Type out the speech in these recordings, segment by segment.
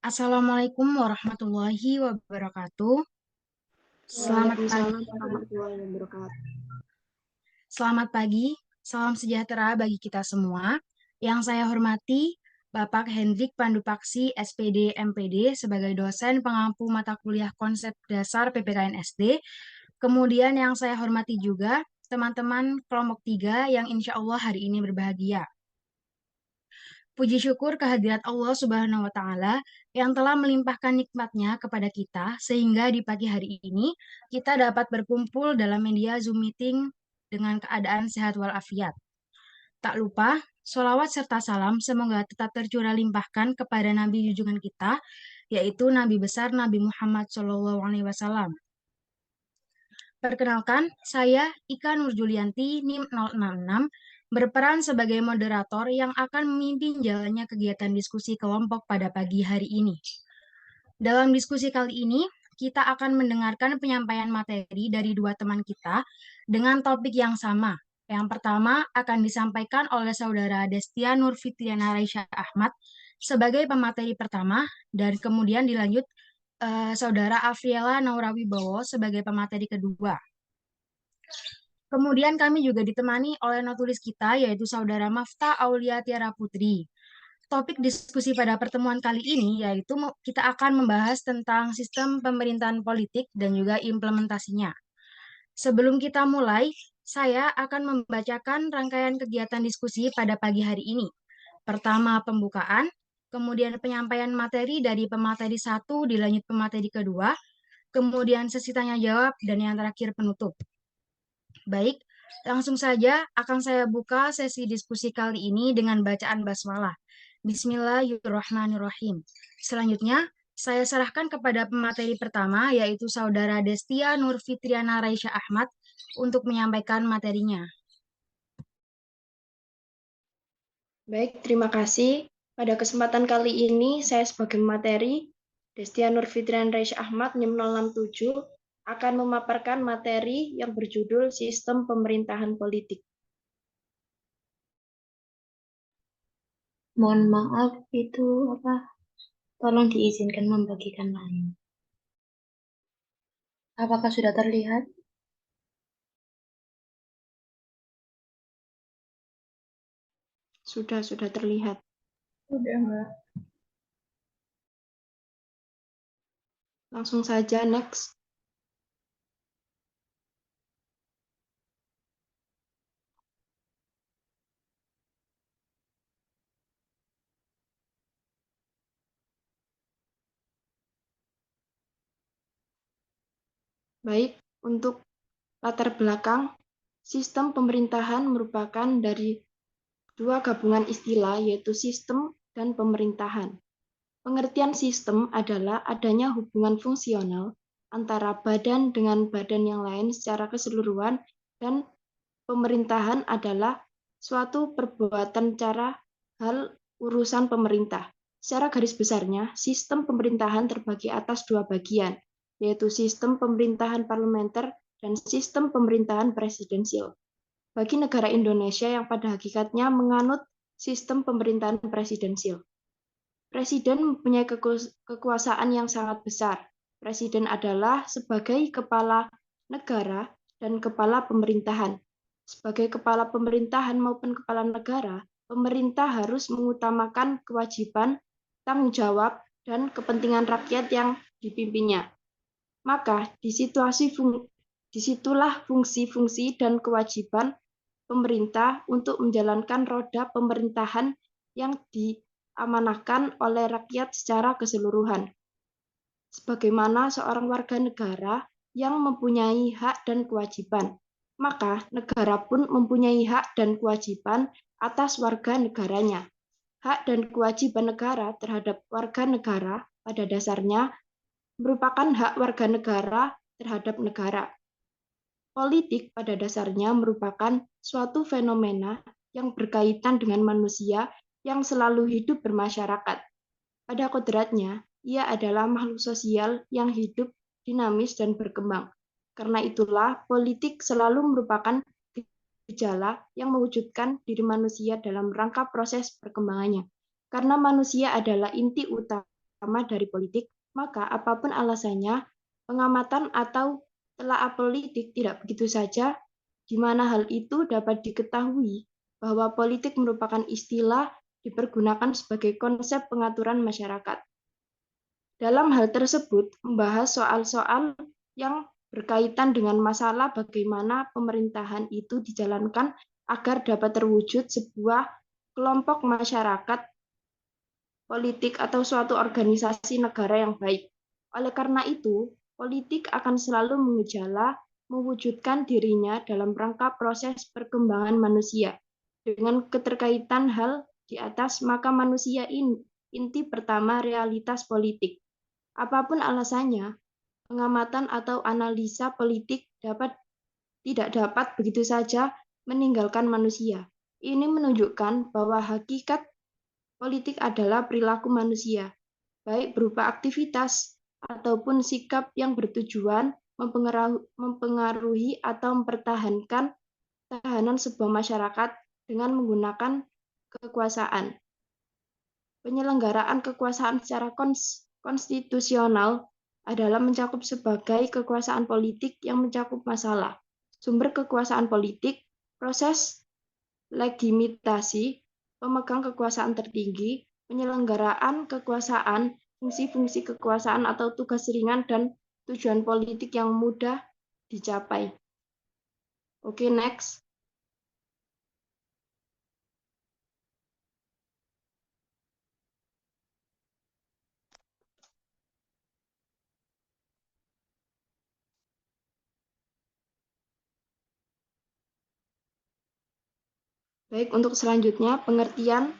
Assalamualaikum warahmatullahi wabarakatuh. Selamat pagi, Waalaikumsalam warahmatullahi wabarakatuh. selamat pagi, salam sejahtera bagi kita semua. Yang saya hormati, Bapak Hendrik Pandupaksi, SPD MPD sebagai dosen pengampu mata kuliah konsep dasar PPKN SD. Kemudian yang saya hormati juga teman-teman kelompok 3 yang insya Allah hari ini berbahagia. Puji syukur kehadirat Allah Subhanahu wa Ta'ala yang telah melimpahkan nikmatnya kepada kita, sehingga di pagi hari ini kita dapat berkumpul dalam media Zoom meeting dengan keadaan sehat walafiat. Tak lupa, sholawat serta salam semoga tetap tercurah limpahkan kepada Nabi junjungan kita, yaitu Nabi besar Nabi Muhammad SAW. Perkenalkan, saya Ika Nurjulianti, NIM 066, berperan sebagai moderator yang akan memimpin jalannya kegiatan diskusi kelompok pada pagi hari ini. Dalam diskusi kali ini, kita akan mendengarkan penyampaian materi dari dua teman kita dengan topik yang sama. Yang pertama akan disampaikan oleh Saudara Destia Nurfitriana Raisya Ahmad sebagai pemateri pertama, dan kemudian dilanjut Saudara Afriela Naurawibowo sebagai pemateri kedua. Kemudian kami juga ditemani oleh notulis kita, yaitu Saudara Mafta Aulia Tiara Putri. Topik diskusi pada pertemuan kali ini yaitu kita akan membahas tentang sistem pemerintahan politik dan juga implementasinya. Sebelum kita mulai, saya akan membacakan rangkaian kegiatan diskusi pada pagi hari ini. Pertama, pembukaan, kemudian penyampaian materi dari pemateri satu dilanjut pemateri kedua, kemudian sesi tanya jawab, dan yang terakhir penutup. Baik, langsung saja akan saya buka sesi diskusi kali ini dengan bacaan basmalah. Bismillahirrahmanirrahim. Selanjutnya, saya serahkan kepada pemateri pertama, yaitu Saudara Destia Nurfitriana Raisya Ahmad, untuk menyampaikan materinya. Baik, terima kasih. Pada kesempatan kali ini, saya sebagai materi, Destia Nurfitrian Raisya Ahmad, NIM 067, akan memaparkan materi yang berjudul Sistem Pemerintahan Politik. Mohon maaf, itu apa? Tolong diizinkan membagikan lain. Apakah sudah terlihat? Sudah terlihat. Sudah, Mbak. Langsung saja, next. Baik, untuk latar belakang, sistem pemerintahan merupakan dari dua gabungan istilah, yaitu sistem dan pemerintahan. Pengertian sistem adalah adanya hubungan fungsional antara badan dengan badan yang lain secara keseluruhan, dan pemerintahan adalah suatu perbuatan cara hal urusan pemerintah. Secara garis besarnya, sistem pemerintahan terbagi atas dua bagian, yaitu sistem pemerintahan parlementer dan sistem pemerintahan presidensial. Bagi negara Indonesia yang pada hakikatnya menganut sistem pemerintahan presidensial, Presiden mempunyai kekuasaan yang sangat besar. Presiden adalah sebagai kepala negara dan kepala pemerintahan. Sebagai kepala pemerintahan maupun kepala negara, pemerintah harus mengutamakan kewajiban, tanggung jawab, dan kepentingan rakyat yang dipimpinnya. Maka disitulah fungsi-fungsi dan kewajiban pemerintah untuk menjalankan roda pemerintahan yang diamanahkan oleh rakyat secara keseluruhan. Sebagaimana seorang warga negara yang mempunyai hak dan kewajiban, maka negara pun mempunyai hak dan kewajiban atas warga negaranya. Hak dan kewajiban negara terhadap warga negara pada dasarnya merupakan hak warga negara terhadap negara. Politik pada dasarnya merupakan suatu fenomena yang berkaitan dengan manusia yang selalu hidup bermasyarakat. Pada kodratnya, ia adalah makhluk sosial yang hidup, dinamis, dan berkembang. Karena itulah, politik selalu merupakan gejala yang mewujudkan diri manusia dalam rangka proses perkembangannya. Karena manusia adalah inti utama utama dari politik, maka apapun alasannya, pengamatan atau telaah politik tidak begitu saja, di mana hal itu dapat diketahui bahwa politik merupakan istilah dipergunakan sebagai konsep pengaturan masyarakat. Dalam hal tersebut, membahas soal-soal yang berkaitan dengan masalah bagaimana pemerintahan itu dijalankan agar dapat terwujud sebuah kelompok masyarakat, politik, atau suatu organisasi negara yang baik. Oleh karena itu, politik akan selalu mengejala mewujudkan dirinya dalam rangka proses perkembangan manusia. Dengan keterkaitan hal di atas, maka manusia inti pertama realitas politik. Apapun alasannya, pengamatan atau analisa politik tidak dapat begitu saja meninggalkan manusia. Ini menunjukkan bahwa hakikat politik adalah perilaku manusia, baik berupa aktivitas ataupun sikap yang bertujuan mempengaruhi atau mempertahankan ketahanan sebuah masyarakat dengan menggunakan kekuasaan. Penyelenggaraan kekuasaan secara konstitusional adalah mencakup sebagai kekuasaan politik yang mencakup masalah, sumber kekuasaan politik, proses legitimasi, pemegang kekuasaan tertinggi, penyelenggaraan kekuasaan, fungsi-fungsi kekuasaan atau tugas ringan dan tujuan politik yang mudah dicapai. Oke, next. Baik, untuk selanjutnya, pengertian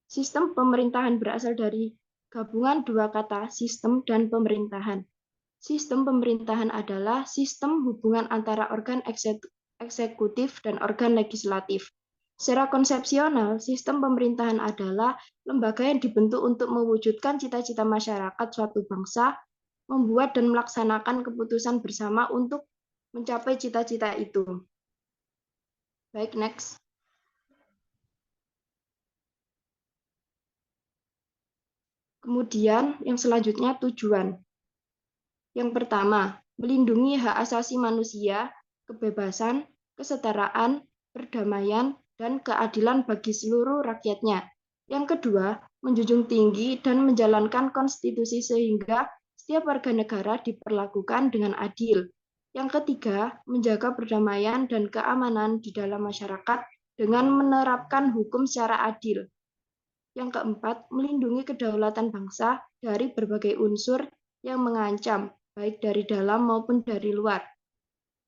sistem pemerintahan berasal dari gabungan dua kata, sistem dan pemerintahan. Sistem pemerintahan adalah sistem hubungan antara organ eksekutif dan organ legislatif. Secara konsepsional, sistem pemerintahan adalah lembaga yang dibentuk untuk mewujudkan cita-cita masyarakat suatu bangsa, membuat dan melaksanakan keputusan bersama untuk mencapai cita-cita itu. Baik, next. Kemudian yang selanjutnya tujuan. Yang pertama, melindungi hak asasi manusia, kebebasan, kesetaraan, perdamaian, dan keadilan bagi seluruh rakyatnya. Yang kedua, menjunjung tinggi dan menjalankan konstitusi sehingga setiap warga negara diperlakukan dengan adil. Yang ketiga, menjaga perdamaian dan keamanan di dalam masyarakat dengan menerapkan hukum secara adil. Yang keempat, melindungi kedaulatan bangsa dari berbagai unsur yang mengancam, baik dari dalam maupun dari luar.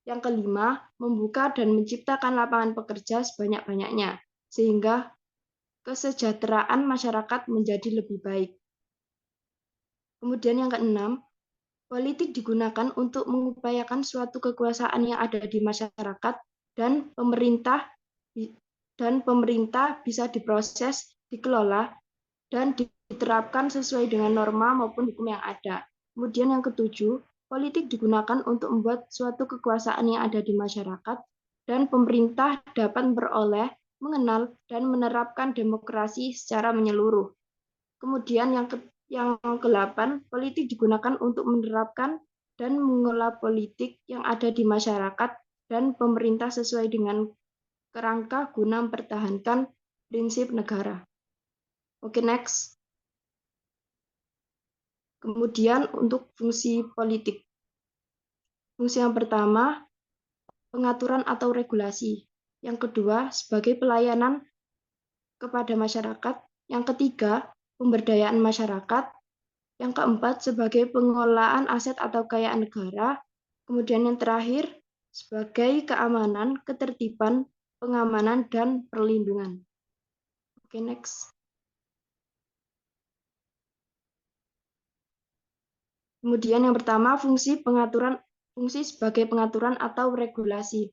Yang kelima, membuka dan menciptakan lapangan pekerja sebanyak-banyaknya, sehingga kesejahteraan masyarakat menjadi lebih baik. Kemudian yang keenam, politik digunakan untuk mengupayakan suatu kekuasaan yang ada di masyarakat dan pemerintah bisa diproses, dikelola, dan diterapkan sesuai dengan norma maupun hukum yang ada. Kemudian yang ketujuh, politik digunakan untuk membuat suatu kekuasaan yang ada di masyarakat dan pemerintah dapat memperoleh, mengenal, dan menerapkan demokrasi secara menyeluruh. Kemudian yang ke-8, politik digunakan untuk menerapkan dan mengelola politik yang ada di masyarakat dan pemerintah sesuai dengan kerangka guna mempertahankan prinsip negara. Oke, next. Kemudian untuk fungsi politik. Fungsi yang pertama, pengaturan atau regulasi. Yang kedua, sebagai pelayanan kepada masyarakat. Yang ketiga, pemberdayaan masyarakat. Yang keempat, sebagai pengelolaan aset atau kekayaan negara. Kemudian yang terakhir, sebagai keamanan, ketertiban, pengamanan, dan perlindungan. Oke, next. Kemudian yang pertama, fungsi sebagai pengaturan atau regulasi.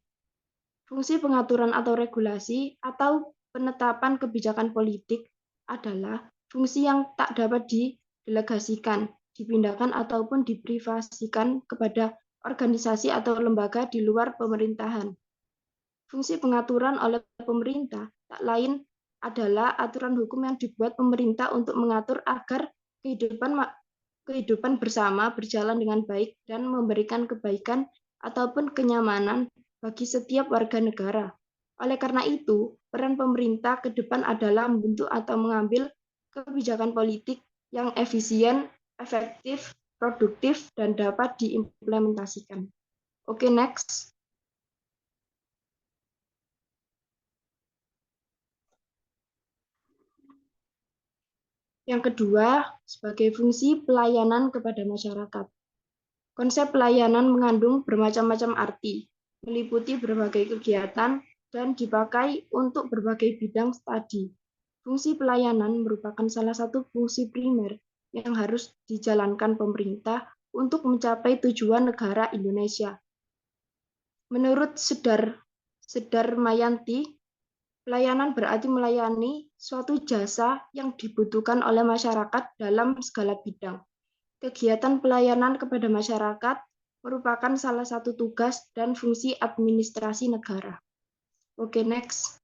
Fungsi pengaturan atau regulasi atau penetapan kebijakan politik adalah fungsi yang tak dapat didelegasikan, dipindahkan ataupun diprivasikan kepada organisasi atau lembaga di luar pemerintahan. Fungsi pengaturan oleh pemerintah tak lain adalah aturan hukum yang dibuat pemerintah untuk mengatur agar kehidupan kehidupan bersama berjalan dengan baik dan memberikan kebaikan ataupun kenyamanan bagi setiap warga negara. Oleh karena itu, peran pemerintah ke depan adalah membentuk atau mengambil kebijakan politik yang efisien, efektif, produktif, dan dapat diimplementasikan. Oke, next. Yang kedua, sebagai fungsi pelayanan kepada masyarakat. Konsep pelayanan mengandung bermacam-macam arti, meliputi berbagai kegiatan, dan dipakai untuk berbagai bidang studi. Fungsi pelayanan merupakan salah satu fungsi primer yang harus dijalankan pemerintah untuk mencapai tujuan negara Indonesia. Menurut Sedar Mayanti, pelayanan berarti melayani suatu jasa yang dibutuhkan oleh masyarakat dalam segala bidang. Kegiatan pelayanan kepada masyarakat merupakan salah satu tugas dan fungsi administrasi negara. Oke, next.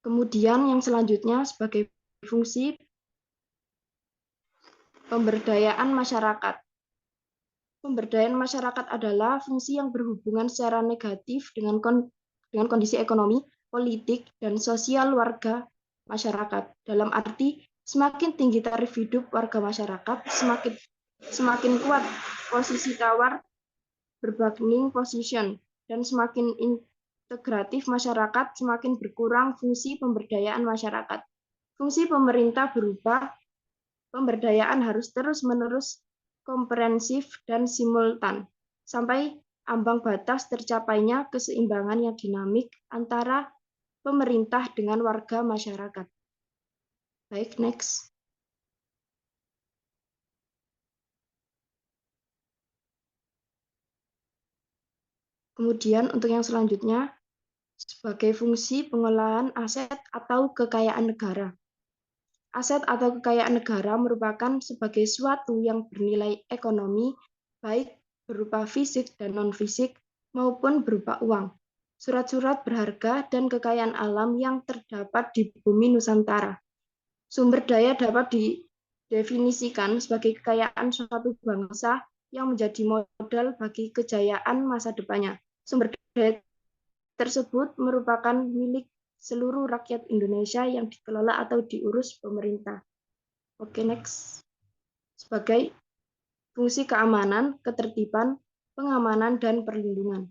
Kemudian yang selanjutnya sebagai fungsi pemberdayaan masyarakat. Pemberdayaan masyarakat adalah fungsi yang berhubungan secara negatif dengan kondisi ekonomi, politik, dan sosial warga masyarakat. Dalam arti, semakin tinggi tarif hidup warga masyarakat, semakin kuat posisi tawar berbargaining position, dan semakin integratif masyarakat, semakin berkurang fungsi pemberdayaan masyarakat. Fungsi pemerintah berubah, pemberdayaan harus terus-menerus komprehensif dan simultan, sampai ambang batas tercapainya keseimbangan yang dinamik antara pemerintah dengan warga masyarakat. Baik, next. Kemudian untuk yang selanjutnya, sebagai fungsi pengolahan aset atau kekayaan negara. Aset atau kekayaan negara merupakan sebagai suatu yang bernilai ekonomi, baik berupa fisik dan non-fisik, maupun berupa uang, surat-surat berharga, dan kekayaan alam yang terdapat di bumi Nusantara. Sumber daya dapat didefinisikan sebagai kekayaan suatu bangsa yang menjadi modal bagi kejayaan masa depannya. Sumber daya tersebut merupakan milik seluruh rakyat Indonesia yang dikelola atau diurus pemerintah. Oke, next. Sebagai fungsi keamanan, ketertiban, pengamanan, dan perlindungan.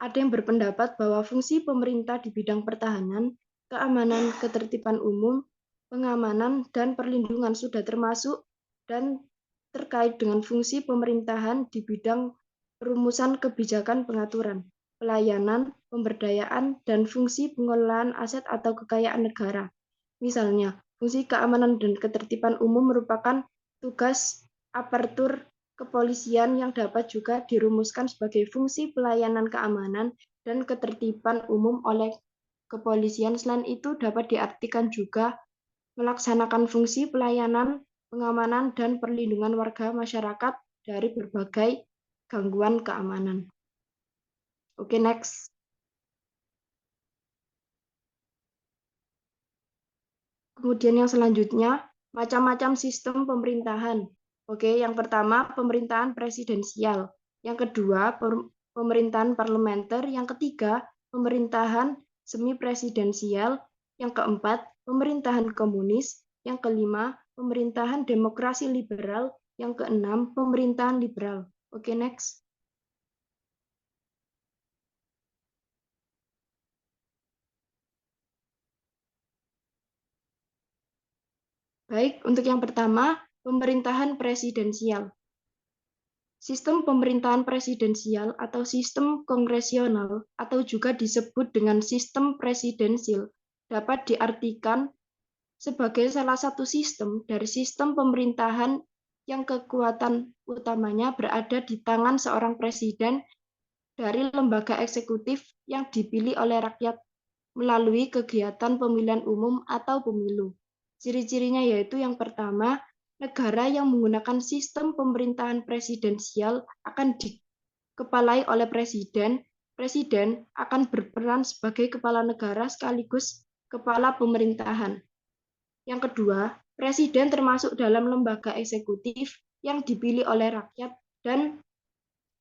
Ada yang berpendapat bahwa fungsi pemerintah di bidang pertahanan, keamanan, ketertiban umum, pengamanan, dan perlindungan sudah termasuk dan terkait dengan fungsi pemerintahan di bidang perumusan kebijakan pengaturan, pelayanan, pemberdayaan, dan fungsi pengelolaan aset atau kekayaan negara. Misalnya, fungsi keamanan dan ketertiban umum merupakan tugas aparatur kepolisian yang dapat juga dirumuskan sebagai fungsi pelayanan keamanan dan ketertiban umum oleh kepolisian. Selain itu, dapat diartikan juga melaksanakan fungsi pelayanan, pengamanan, dan perlindungan warga masyarakat dari berbagai gangguan keamanan. Oke, next. Kemudian yang selanjutnya, macam-macam sistem pemerintahan. Oke, yang pertama pemerintahan presidensial, yang kedua pemerintahan parlementer, yang ketiga pemerintahan semi presidensial, yang keempat pemerintahan komunis, yang kelima pemerintahan demokrasi liberal, yang keenam pemerintahan liberal. Oke, next. Baik, untuk yang pertama, pemerintahan presidensial. Sistem pemerintahan presidensial atau sistem kongresional atau juga disebut dengan sistem presidensil dapat diartikan sebagai salah satu sistem dari sistem pemerintahan yang kekuatan utamanya berada di tangan seorang presiden dari lembaga eksekutif yang dipilih oleh rakyat melalui kegiatan pemilihan umum atau pemilu. Ciri-cirinya yaitu yang pertama, negara yang menggunakan sistem pemerintahan presidensial akan dikepalai oleh presiden. Presiden akan berperan sebagai kepala negara sekaligus kepala pemerintahan. Yang kedua, presiden termasuk dalam lembaga eksekutif yang dipilih oleh rakyat dan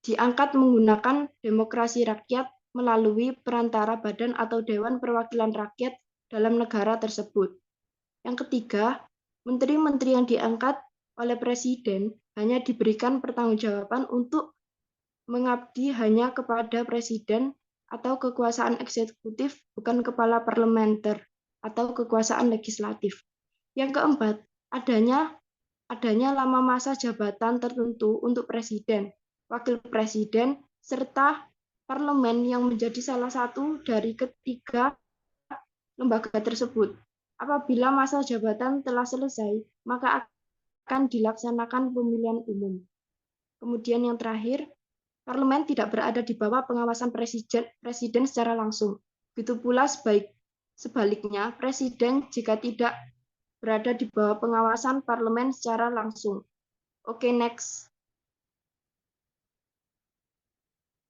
diangkat menggunakan demokrasi rakyat melalui perantara badan atau Dewan Perwakilan Rakyat dalam negara tersebut. Yang ketiga, menteri-menteri yang diangkat oleh presiden hanya diberikan pertanggungjawaban untuk mengabdi hanya kepada presiden atau kekuasaan eksekutif, bukan kepala parlementer atau kekuasaan legislatif. Yang keempat, adanya lama masa jabatan tertentu untuk presiden, wakil presiden, serta parlemen yang menjadi salah satu dari ketiga lembaga tersebut. Apabila masa jabatan telah selesai, maka akan dilaksanakan pemilihan umum. Kemudian yang terakhir, parlemen tidak berada di bawah pengawasan presiden secara langsung. Begitu pula sebaliknya, presiden jika tidak berada di bawah pengawasan parlemen secara langsung. Oke, next.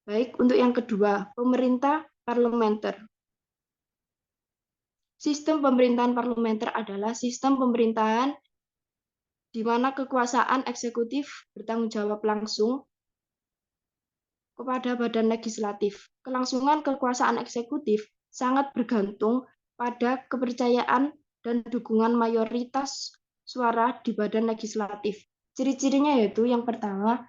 Baik, untuk yang kedua, pemerintah parlementer. Sistem pemerintahan parlementer adalah sistem pemerintahan di mana kekuasaan eksekutif bertanggung jawab langsung kepada badan legislatif. Kelangsungan kekuasaan eksekutif sangat bergantung pada kepercayaan dan dukungan mayoritas suara di badan legislatif. Ciri-cirinya yaitu yang pertama,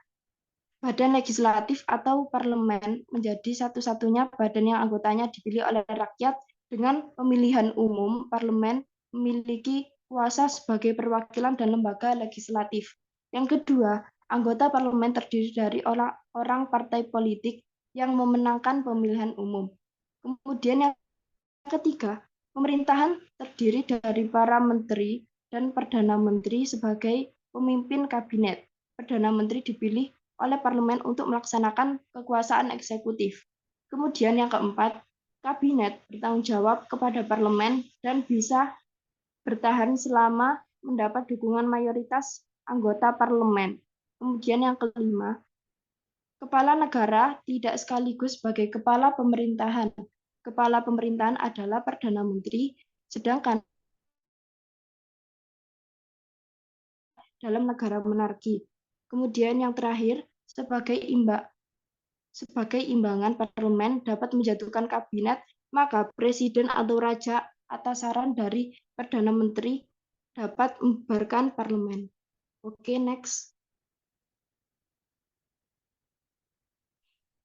badan legislatif atau parlemen menjadi satu-satunya badan yang anggotanya dipilih oleh rakyat dengan pemilihan umum. Parlemen memiliki kuasa sebagai perwakilan dan lembaga legislatif. Yang kedua, anggota parlemen terdiri dari orang partai politik yang memenangkan pemilihan umum. Kemudian yang ketiga, pemerintahan terdiri dari para menteri dan perdana menteri sebagai pemimpin kabinet. Perdana menteri dipilih oleh parlemen untuk melaksanakan kekuasaan eksekutif. Kemudian yang keempat, kabinet bertanggung jawab kepada parlemen dan bisa bertahan selama mendapat dukungan mayoritas anggota parlemen. Kemudian yang kelima, kepala negara tidak sekaligus sebagai kepala pemerintahan. Kepala pemerintahan adalah Perdana Menteri, sedangkan dalam negara monarki. Kemudian yang terakhir, sebagai imbangan parlemen dapat menjatuhkan kabinet, maka presiden atau raja atas saran dari Perdana Menteri dapat membubarkan parlemen. Oke, next.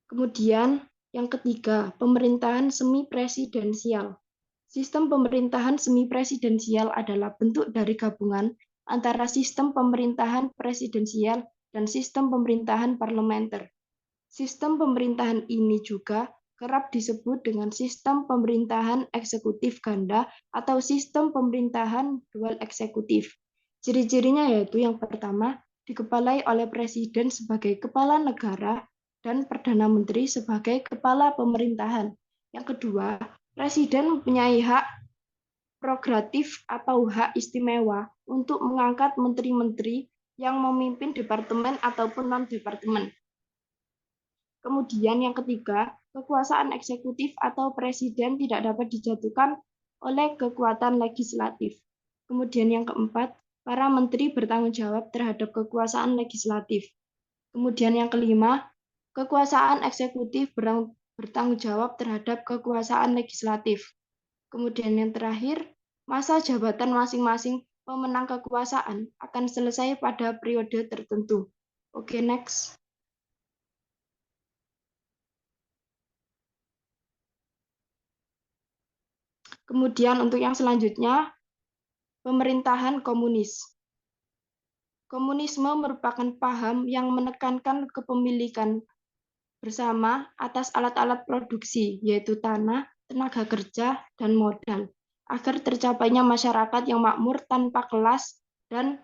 Kemudian yang ketiga, pemerintahan semi presidensial. Sistem pemerintahan semi presidensial adalah bentuk dari gabungan antara sistem pemerintahan presidensial dan sistem pemerintahan parlementer. Sistem pemerintahan ini juga kerap disebut dengan sistem pemerintahan eksekutif ganda atau sistem pemerintahan dual eksekutif. Ciri-cirinya yaitu yang pertama, dikepalai oleh presiden sebagai kepala negara dan perdana menteri sebagai kepala pemerintahan. Yang kedua, presiden mempunyai hak prerogatif atau hak istimewa untuk mengangkat menteri-menteri yang memimpin departemen ataupun non-departemen. Kemudian yang ketiga, kekuasaan eksekutif atau presiden tidak dapat dijatuhkan oleh kekuatan legislatif. Kemudian yang keempat, para menteri bertanggung jawab terhadap kekuasaan legislatif. Kemudian yang kelima, kekuasaan eksekutif bertanggung jawab terhadap kekuasaan legislatif. Kemudian yang terakhir, masa jabatan masing-masing pemenang kekuasaan akan selesai pada periode tertentu. Oke, next. Kemudian untuk yang selanjutnya, pemerintahan komunis. Komunisme merupakan paham yang menekankan kepemilikan bersama atas alat-alat produksi, yaitu tanah, tenaga kerja, dan modal, agar tercapainya masyarakat yang makmur tanpa kelas dan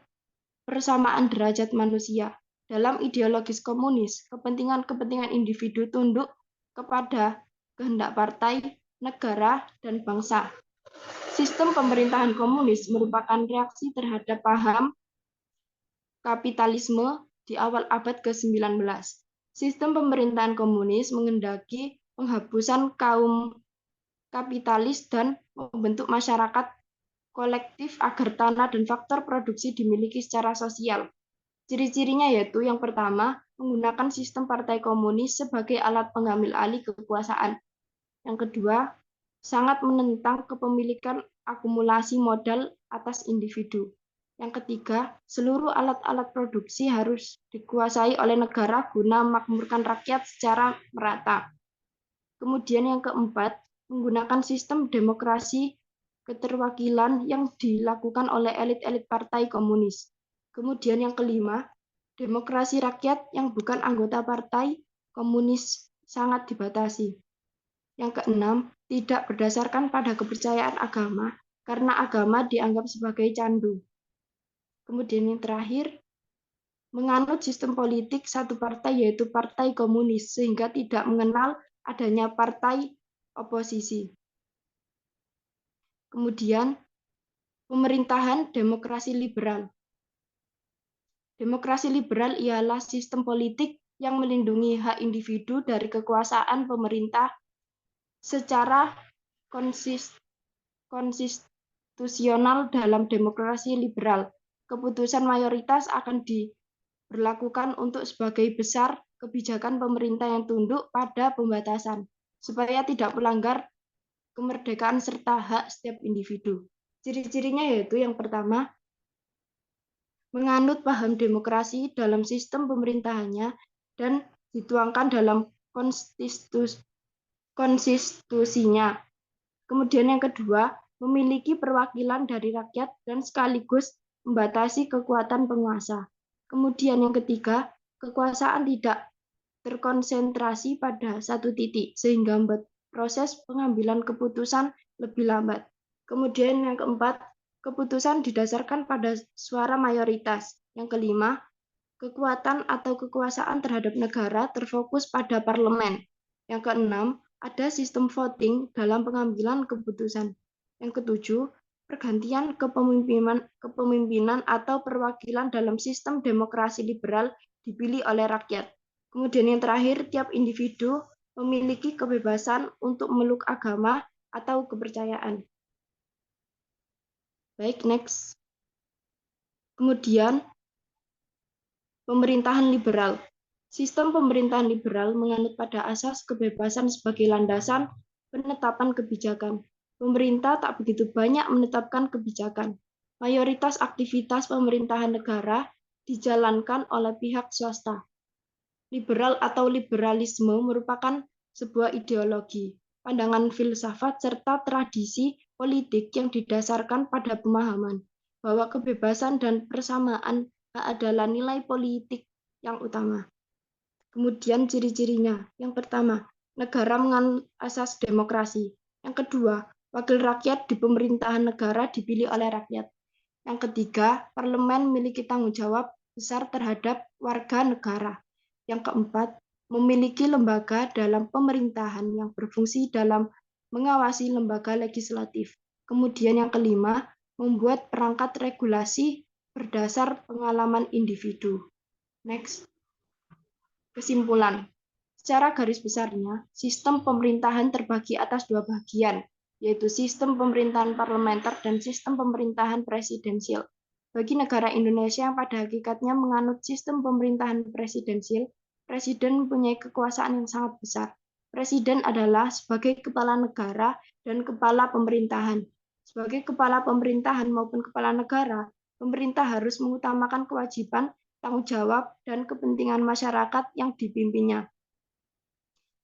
persamaan derajat manusia. Dalam ideologis komunis, kepentingan-kepentingan individu tunduk kepada kehendak partai, negara, dan bangsa. Sistem pemerintahan komunis merupakan reaksi terhadap paham kapitalisme di awal abad ke-19. Sistem pemerintahan komunis mengendaki penghapusan kaum kapitalis, dan membentuk masyarakat kolektif agar tanah dan faktor produksi dimiliki secara sosial. Ciri-cirinya yaitu yang pertama, menggunakan sistem partai komunis sebagai alat pengambil alih kekuasaan. Yang kedua, sangat menentang kepemilikan akumulasi modal atas individu. Yang ketiga, seluruh alat-alat produksi harus dikuasai oleh negara guna memakmurkan rakyat secara merata. Kemudian yang keempat, menggunakan sistem demokrasi keterwakilan yang dilakukan oleh elit-elit partai komunis. Kemudian yang kelima, demokrasi rakyat yang bukan anggota partai komunis sangat dibatasi. Yang keenam, tidak berdasarkan pada kepercayaan agama, karena agama dianggap sebagai candu. Kemudian yang terakhir, menganut sistem politik satu partai yaitu partai komunis, sehingga tidak mengenal adanya partai oposisi. Kemudian, pemerintahan demokrasi liberal. Demokrasi liberal ialah sistem politik yang melindungi hak individu dari kekuasaan pemerintah secara konstitusional. Dalam demokrasi liberal. Keputusan mayoritas akan diberlakukan untuk sebagai besar kebijakan pemerintah yang tunduk pada pembatasan, supaya tidak melanggar kemerdekaan serta hak setiap individu. Ciri-cirinya yaitu yang pertama, menganut paham demokrasi dalam sistem pemerintahannya dan dituangkan dalam konstitusinya. Kemudian yang kedua, memiliki perwakilan dari rakyat dan sekaligus membatasi kekuatan penguasa. Kemudian yang ketiga, kekuasaan tidak terkonsentrasi pada satu titik, sehingga membuat proses pengambilan keputusan lebih lambat. Kemudian yang keempat, keputusan didasarkan pada suara mayoritas. Yang kelima, kekuatan atau kekuasaan terhadap negara terfokus pada parlemen. Yang keenam, ada sistem voting dalam pengambilan keputusan. Yang ketujuh, pergantian kepemimpinan atau perwakilan dalam sistem demokrasi liberal dipilih oleh rakyat. Kemudian yang terakhir, tiap individu memiliki kebebasan untuk memeluk agama atau kepercayaan. Baik, next. Kemudian, pemerintahan liberal. Sistem pemerintahan liberal menganut pada asas kebebasan sebagai landasan penetapan kebijakan. Pemerintah tak begitu banyak menetapkan kebijakan. Mayoritas aktivitas pemerintahan negara dijalankan oleh pihak swasta. Liberal atau liberalisme merupakan sebuah ideologi, pandangan filsafat, serta tradisi politik yang didasarkan pada pemahaman bahwa kebebasan dan persamaan adalah nilai politik yang utama. Kemudian ciri-cirinya. Yang pertama, negara menganut asas demokrasi. Yang kedua, wakil rakyat di pemerintahan negara dipilih oleh rakyat. Yang ketiga, parlemen memiliki tanggung jawab besar terhadap warga negara. Yang keempat, memiliki lembaga dalam pemerintahan yang berfungsi dalam mengawasi lembaga legislatif. Kemudian yang kelima, membuat perangkat regulasi berdasar pengalaman individu. Next. Kesimpulan. Secara garis besarnya, sistem pemerintahan terbagi atas dua bagian, yaitu sistem pemerintahan parlementer dan sistem pemerintahan presidensial. Bagi negara Indonesia yang pada hakikatnya menganut sistem pemerintahan presidensial, presiden mempunyai kekuasaan yang sangat besar. Presiden adalah sebagai kepala negara dan kepala pemerintahan. Sebagai kepala pemerintahan maupun kepala negara, pemerintah harus mengutamakan kewajiban, tanggung jawab, dan kepentingan masyarakat yang dipimpinnya.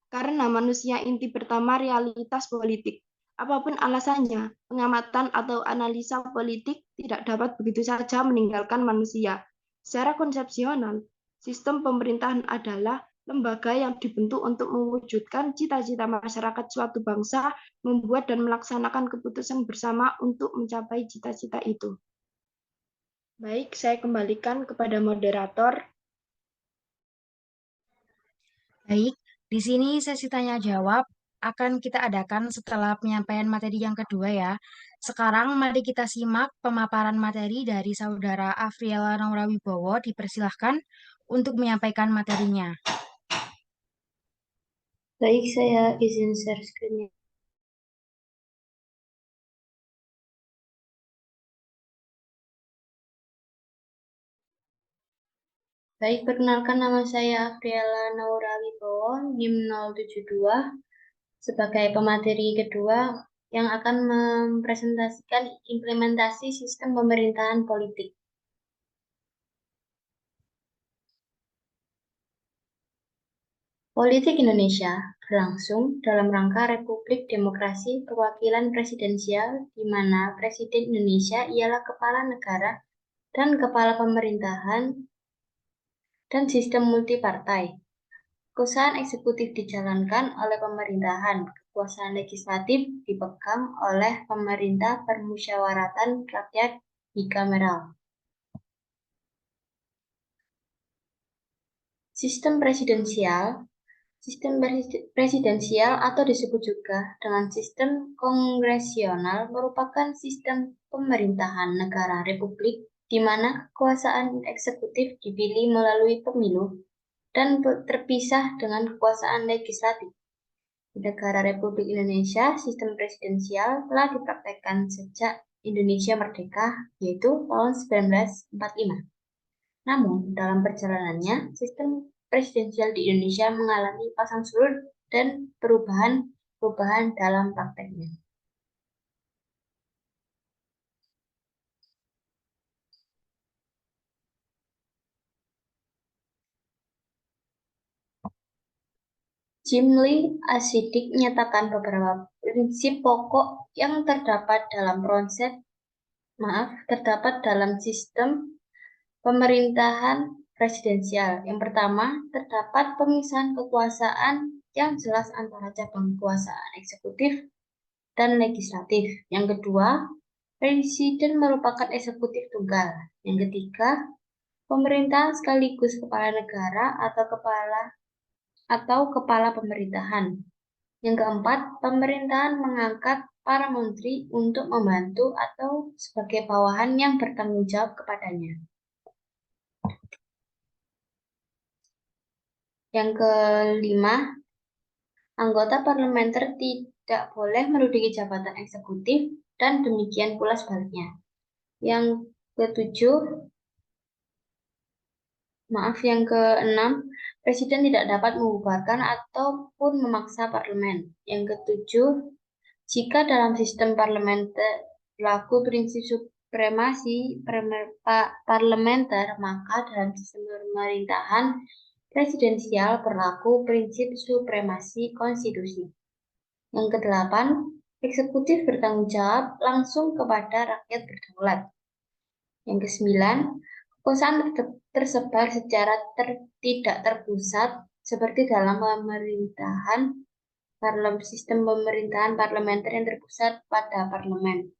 Karena manusia inti pertama realitas politik. Apapun alasannya, pengamatan atau analisa politik tidak dapat begitu saja meninggalkan manusia. Secara konsepsional, sistem pemerintahan adalah lembaga yang dibentuk untuk mewujudkan cita-cita masyarakat suatu bangsa, membuat dan melaksanakan keputusan bersama untuk mencapai cita-cita itu. Baik, saya kembalikan kepada moderator. Baik, di sini sesi tanya jawab akan kita adakan setelah penyampaian materi yang kedua ya. Sekarang mari kita simak pemaparan materi dari Saudara Afriela Naura Wibowo. Dipersilahkan untuk menyampaikan materinya. Baik, saya izin share screen-nya. Baik, perkenalkan nama saya Afriela Naura Wibowo, NIM 072, sebagai pemateri kedua yang akan mempresentasikan implementasi sistem pemerintahan politik. Politik Indonesia berlangsung dalam rangka Republik Demokrasi Perwakilan Presidensial, di mana Presiden Indonesia ialah kepala negara dan kepala pemerintahan dan sistem multipartai. Kekuasaan eksekutif dijalankan oleh pemerintahan, kekuasaan legislatif dipegang oleh pemerintah permusyawaratan rakyat bikameral. Sistem presidensial atau disebut juga dengan sistem kongresional merupakan sistem pemerintahan negara republik di mana kekuasaan eksekutif dipilih melalui pemilu dan terpisah dengan kekuasaan legislatif. Di negara Republik Indonesia, sistem presidensial telah dipraktekkan sejak Indonesia merdeka, yaitu tahun 1945. Namun, dalam perjalanannya, sistem presidensial di Indonesia mengalami pasang surut dan perubahan dalam prakteknya. Jim Lee Asidik menyatakan beberapa prinsip pokok yang terdapat dalam sistem pemerintahan presidensial. Yang pertama, terdapat pemisahan kekuasaan yang jelas antara cabang kekuasaan eksekutif dan legislatif. Yang kedua, presiden merupakan eksekutif tunggal. Yang ketiga, pemerintah sekaligus kepala negara atau kepala pemerintahan. Yang keempat, pemerintahan mengangkat para menteri untuk membantu atau sebagai bawahan yang bertanggung jawab kepadanya. Yang kelima, anggota parlementer tidak boleh menduduki jabatan eksekutif dan demikian pula sebaliknya. Yang keenam, presiden tidak dapat membubarkan ataupun memaksa parlemen. Yang ketujuh, jika dalam sistem parlementer berlaku prinsip supremasi parlementer, maka dalam sistem pemerintahan presidensial berlaku prinsip supremasi konstitusi. Yang kedelapan, eksekutif bertanggung jawab langsung kepada rakyat berdaulat. Yang kesembilan, kekuasaan tersebar secara tidak terpusat seperti dalam sistem pemerintahan parlementer yang terpusat pada parlemen.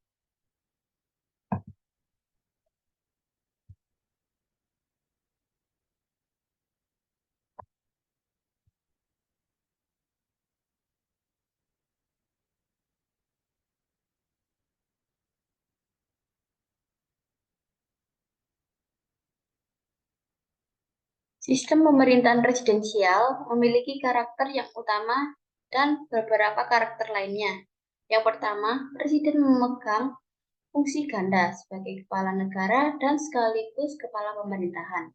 Sistem pemerintahan presidensial memiliki karakter yang utama dan beberapa karakter lainnya. Yang pertama, presiden memegang fungsi ganda sebagai kepala negara dan sekaligus kepala pemerintahan.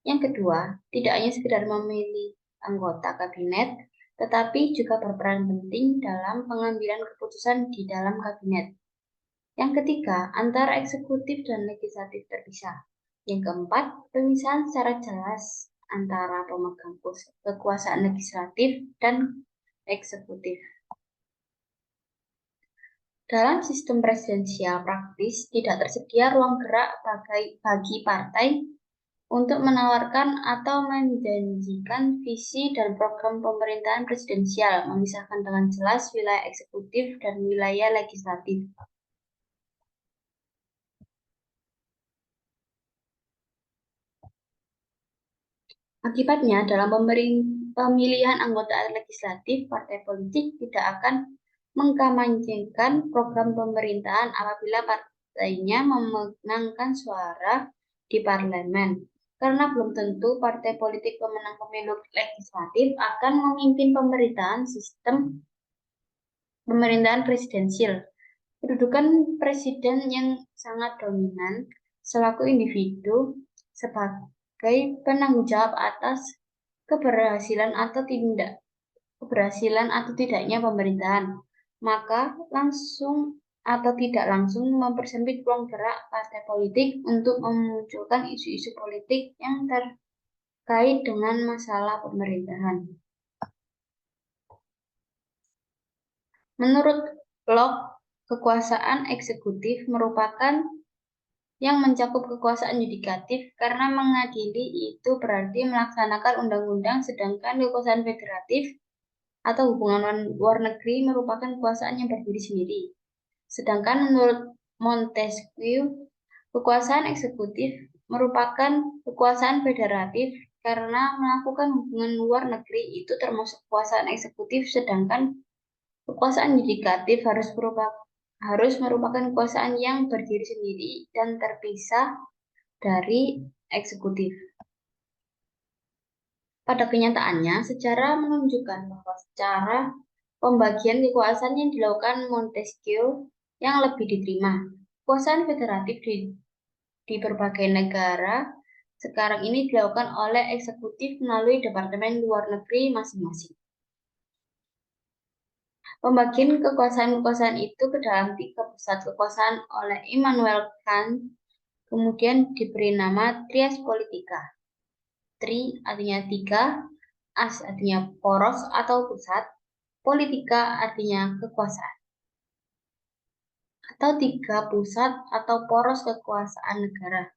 Yang kedua, tidak hanya sekedar memilih anggota kabinet, tetapi juga berperan penting dalam pengambilan keputusan di dalam kabinet. Yang ketiga, antara eksekutif dan legislatif terpisah. Yang keempat, pemisahan secara jelas antara pemegang kekuasaan legislatif dan eksekutif. Dalam sistem presidensial praktis, tidak tersedia ruang gerak bagi partai untuk menawarkan atau menjanjikan visi dan program pemerintahan presidensial, memisahkan dengan jelas wilayah eksekutif dan wilayah legislatif. Akibatnya, dalam pemilihan anggota legislatif, partai politik tidak akan mengkampanyekan program pemerintahan apabila partainya memenangkan suara di parlemen. karena belum tentu partai politik pemenang pemilu legislatif akan memimpin pemerintahan sistem pemerintahan presidensial. Kedudukan presiden yang sangat dominan selaku individu sebagai penanggung jawab atas keberhasilan atau tidaknya pemerintahan, maka langsung atau tidak langsung mempersempit ruang gerak partai politik untuk memunculkan isu-isu politik yang terkait dengan masalah pemerintahan. Menurut Locke, kekuasaan eksekutif merupakan yang mencakup kekuasaan yudikatif karena mengadili itu berarti melaksanakan undang-undang, sedangkan kekuasaan federatif atau hubungan luar negeri merupakan kekuasaan yang berdiri sendiri. Sedangkan menurut Montesquieu, kekuasaan eksekutif merupakan kekuasaan federatif karena melakukan hubungan luar negeri itu termasuk kekuasaan eksekutif, sedangkan kekuasaan yudikatif harus merupakan kekuasaan yang berdiri sendiri dan terpisah dari eksekutif. Pada kenyataannya, sejarah menunjukkan bahwa secara pembagian kekuasaan yang dilakukan Montesquieu yang lebih diterima. Kekuasaan federatif di berbagai negara sekarang ini dilakukan oleh eksekutif melalui Departemen Luar Negeri masing-masing. Pembagian kekuasaan-kekuasaan itu ke dalam 3 pusat kekuasaan oleh Immanuel Kant kemudian diberi nama trias politika. Tri artinya 3, as artinya poros atau pusat, politika artinya kekuasaan. Atau 3 pusat atau poros kekuasaan negara.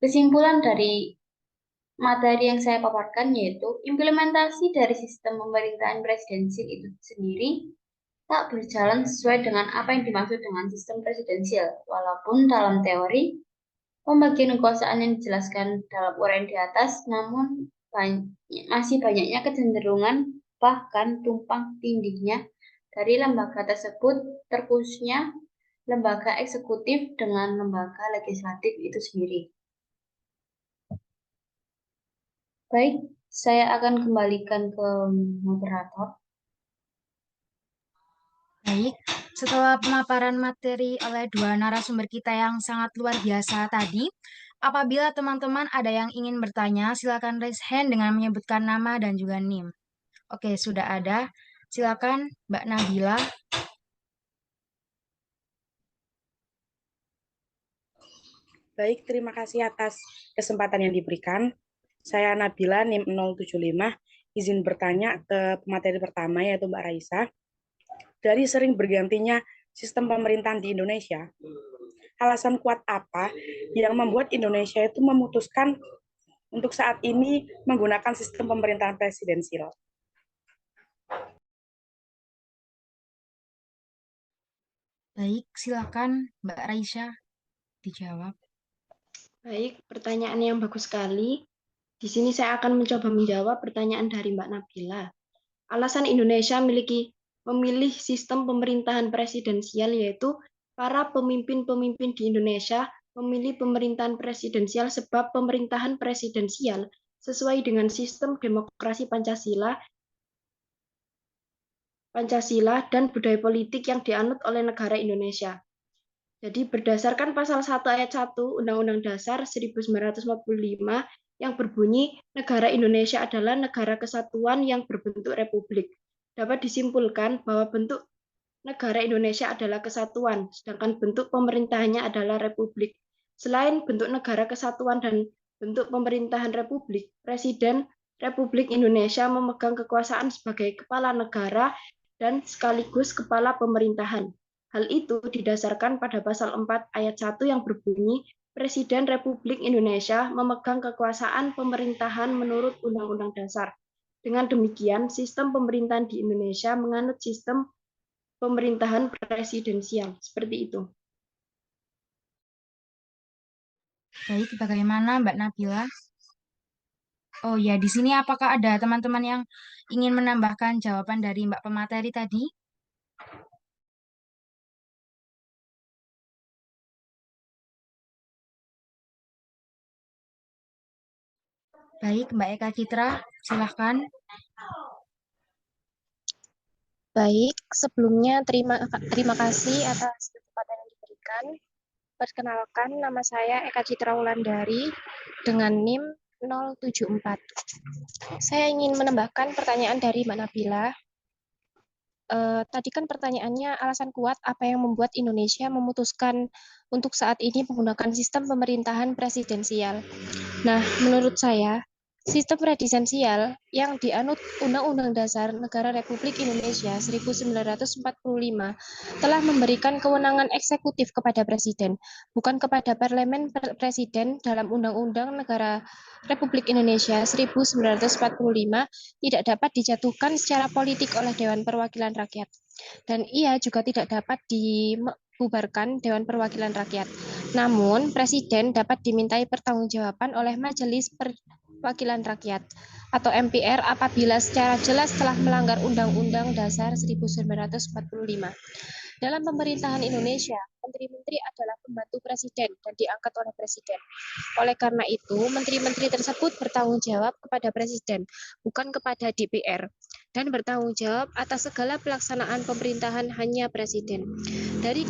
Kesimpulan dari materi yang saya paparkan yaitu implementasi dari sistem pemerintahan presidensial itu sendiri tak berjalan sesuai dengan apa yang dimaksud dengan sistem presidensial. Walaupun dalam teori pembagian kekuasaan yang dijelaskan dalam uraian di atas, namun masih banyaknya kecenderungan bahkan tumpang tindihnya dari lembaga tersebut, terkhususnya lembaga eksekutif dengan lembaga legislatif itu sendiri. Baik, saya akan kembalikan ke moderator. Baik, setelah pemaparan materi oleh 2 narasumber kita yang sangat luar biasa tadi, apabila teman-teman ada yang ingin bertanya, silakan raise hand dengan menyebutkan nama dan juga NIM. Oke, sudah ada. Silakan Mbak Nabila. Baik, terima kasih atas kesempatan yang diberikan. Saya Nabila, NIM 075, izin bertanya ke pemateri pertama yaitu Mbak Raisa. Dari sering bergantinya sistem pemerintahan di Indonesia, alasan kuat apa yang membuat Indonesia itu memutuskan untuk saat ini menggunakan sistem pemerintahan presidensial? Baik, silakan Mbak Raisa dijawab. Baik, pertanyaan yang bagus sekali. Di sini saya akan mencoba menjawab pertanyaan dari Mbak Nabila. Alasan Indonesia memilih sistem pemerintahan presidensial yaitu para pemimpin-pemimpin di Indonesia memilih pemerintahan presidensial sebab pemerintahan presidensial sesuai dengan sistem demokrasi Pancasila dan budaya politik yang dianut oleh negara Indonesia. Jadi berdasarkan pasal 1 ayat 1 Undang-Undang Dasar 1945 yang berbunyi negara Indonesia adalah negara kesatuan yang berbentuk republik. Dapat disimpulkan bahwa bentuk negara Indonesia adalah kesatuan, sedangkan bentuk pemerintahannya adalah republik. Selain bentuk negara kesatuan dan bentuk pemerintahan republik, Presiden Republik Indonesia memegang kekuasaan sebagai kepala negara dan sekaligus kepala pemerintahan. Hal itu didasarkan pada pasal 4 ayat 1 yang berbunyi Presiden Republik Indonesia memegang kekuasaan pemerintahan menurut Undang-Undang Dasar. Dengan demikian, sistem pemerintahan di Indonesia menganut sistem pemerintahan presidensial. Seperti itu. Baik, bagaimana Mbak Nabila? Oh ya, di sini apakah ada teman-teman yang ingin menambahkan jawaban dari Mbak pemateri tadi? Baik, Mbak Eka Citra, silahkan. Baik, sebelumnya terima kasih atas kesempatan yang diberikan. Perkenalkan, nama saya Eka Citra Wulandari dengan NIM 074. Saya ingin menambahkan pertanyaan dari Mbak Nabila. Tadi kan pertanyaannya alasan kuat apa yang membuat Indonesia memutuskan untuk saat ini menggunakan sistem pemerintahan presidensial. Nah, menurut saya, sistem presidensial yang dianut Undang-Undang Dasar Negara Republik Indonesia 1945 telah memberikan kewenangan eksekutif kepada presiden, bukan kepada parlemen presiden dalam Undang-Undang Negara Republik Indonesia 1945 tidak dapat dijatuhkan secara politik oleh Dewan Perwakilan Rakyat. Dan ia juga tidak dapat dibubarkan Dewan Perwakilan Rakyat. Namun, Presiden dapat dimintai pertanggungjawaban oleh Majelis Perwakilan Rakyat atau MPR apabila secara jelas telah melanggar Undang-Undang Dasar 1945. Dalam pemerintahan Indonesia, menteri-menteri adalah pembantu presiden dan diangkat oleh presiden. Oleh karena itu, menteri-menteri tersebut bertanggung jawab kepada presiden, bukan kepada DPR, dan bertanggung jawab atas segala pelaksanaan pemerintahan hanya presiden. Dari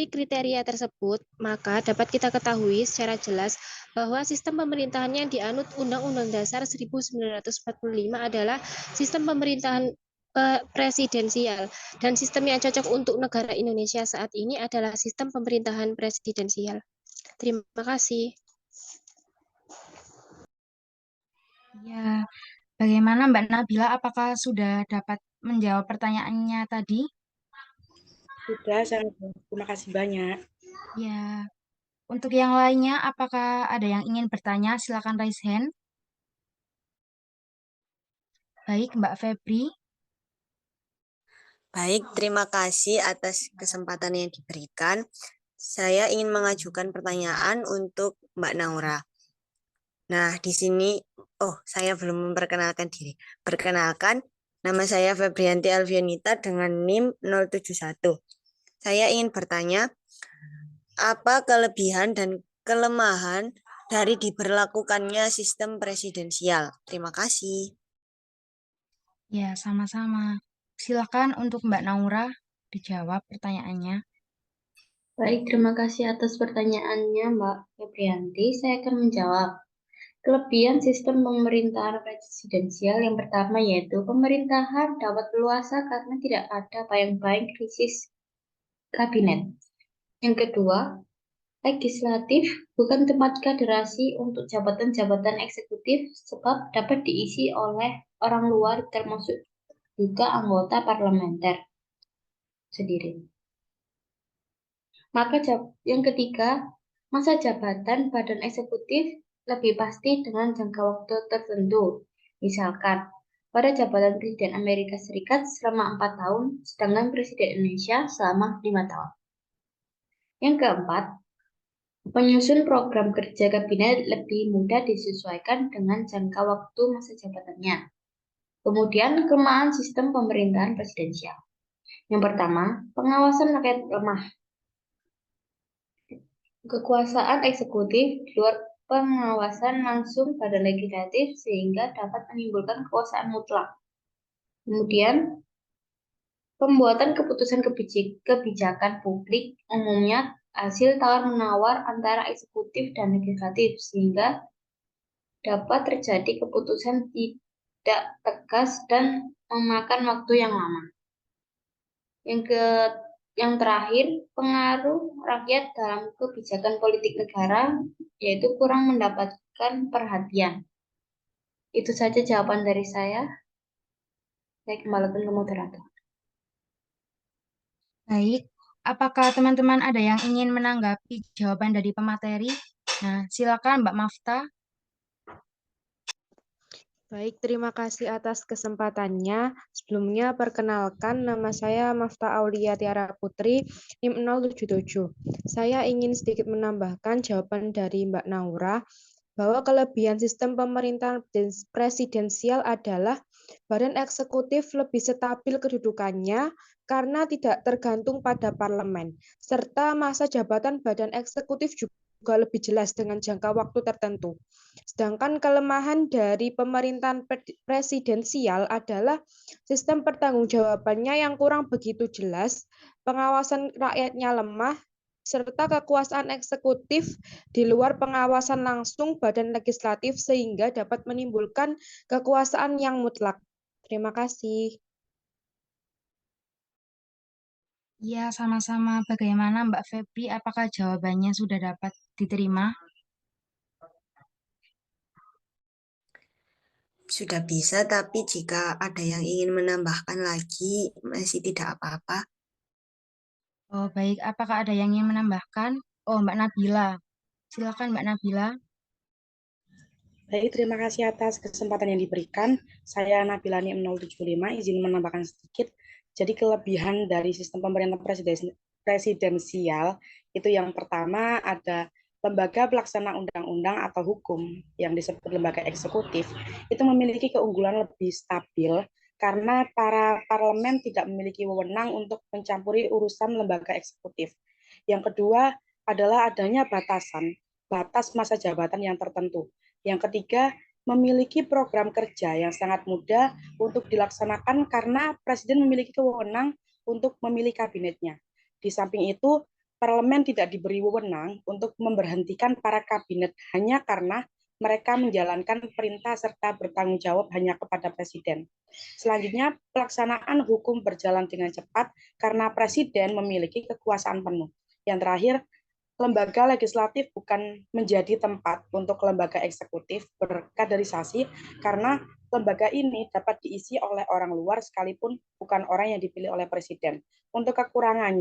kriteria tersebut, maka dapat kita ketahui secara jelas bahwa sistem pemerintahan yang dianut Undang-Undang Dasar 1945 adalah sistem pemerintahan presidensial, dan sistem yang cocok untuk negara Indonesia saat ini adalah sistem pemerintahan presidensial. Terima kasih. Ya, bagaimana Mbak Nabila? Apakah sudah dapat menjawab pertanyaannya tadi? Sudah, terima kasih banyak. Ya, untuk yang lainnya, apakah ada yang ingin bertanya? Silakan raise hand. Baik, Mbak Febri. Baik, terima kasih atas kesempatan yang diberikan. Saya ingin mengajukan pertanyaan untuk Mbak Naura. Nah, di sini, saya belum memperkenalkan diri. Perkenalkan, nama saya Febrianti Alfianita dengan NIM 071. Saya ingin bertanya, apa kelebihan dan kelemahan dari diberlakukannya sistem presidensial? Terima kasih. Ya, sama-sama. Silakan untuk Mbak Naura dijawab pertanyaannya. Baik, terima kasih atas pertanyaannya, Mbak Febrianti. Saya akan menjawab. Kelebihan sistem pemerintahan presidensial yang pertama yaitu pemerintahan dapat leluasa karena tidak ada bayang-bayang krisis kabinet. Yang kedua, legislatif bukan tempat kaderasi untuk jabatan-jabatan eksekutif sebab dapat diisi oleh orang luar termasuk juga anggota parlementer sendiri. Maka yang ketiga, masa jabatan badan eksekutif lebih pasti dengan jangka waktu tertentu. Misalkan, pada jabatan Presiden Amerika Serikat selama 4 tahun, sedangkan Presiden Indonesia selama 5 tahun. Yang keempat, penyusun program kerja kabinet lebih mudah disesuaikan dengan jangka waktu masa jabatannya. Kemudian, kelemahan sistem pemerintahan presidensial. Yang pertama, pengawasan rakyat lemah. Kekuasaan eksekutif di luar pengawasan langsung pada legislatif sehingga dapat menimbulkan kekuasaan mutlak. Kemudian, pembuatan keputusan kebijakan publik umumnya hasil tawar-menawar antara eksekutif dan legislatif sehingga dapat terjadi keputusan tidak tegas dan memakan waktu yang lama. Yang terakhir, pengaruh rakyat dalam kebijakan politik negara yaitu kurang mendapatkan perhatian. Itu saja jawaban dari saya. Saya kembalikan ke moderator. Baik, apakah teman-teman ada yang ingin menanggapi jawaban dari pemateri? Nah, silakan Mbak Mafta. Baik, terima kasih atas kesempatannya. Sebelumnya, perkenalkan nama saya Mafta Aulia Tiara Putri, NIM 077. Saya ingin sedikit menambahkan jawaban dari Mbak Naura, bahwa kelebihan sistem pemerintahan presidensial adalah badan eksekutif lebih stabil kedudukannya karena tidak tergantung pada parlemen, serta masa jabatan badan eksekutif juga juga lebih jelas dengan jangka waktu tertentu. Sedangkan kelemahan dari pemerintahan presidensial adalah sistem pertanggungjawabannya yang kurang begitu jelas, pengawasan rakyatnya lemah, serta kekuasaan eksekutif di luar pengawasan langsung badan legislatif sehingga dapat menimbulkan kekuasaan yang mutlak. Terima kasih. Iya, sama-sama. Bagaimana Mbak Febri? Apakah jawabannya sudah dapat diterima? Sudah bisa, tapi jika ada yang ingin menambahkan lagi, masih tidak apa-apa. Oh, baik. Apakah ada yang ingin menambahkan? Oh, Mbak Nabila. Silakan Mbak Nabila. Baik, terima kasih atas kesempatan yang diberikan. Saya Nabila NIM 075, izin menambahkan sedikit. Jadi kelebihan dari sistem pemerintahan presidensial itu yang pertama ada lembaga pelaksana undang-undang atau hukum yang disebut lembaga eksekutif itu memiliki keunggulan lebih stabil karena para parlemen tidak memiliki wewenang untuk mencampuri urusan lembaga eksekutif. Yang kedua adalah adanya batas masa jabatan yang tertentu. Yang ketiga, memiliki program kerja yang sangat mudah untuk dilaksanakan karena Presiden memiliki wewenang untuk memilih kabinetnya. Di samping itu, parlemen tidak diberi wewenang untuk memberhentikan para kabinet hanya karena mereka menjalankan perintah serta bertanggung jawab hanya kepada Presiden. Selanjutnya, pelaksanaan hukum berjalan dengan cepat karena Presiden memiliki kekuasaan penuh. Yang terakhir, lembaga legislatif bukan menjadi tempat untuk lembaga eksekutif berkaderisasi karena lembaga ini dapat diisi oleh orang luar sekalipun bukan orang yang dipilih oleh presiden. Untuk kekurangan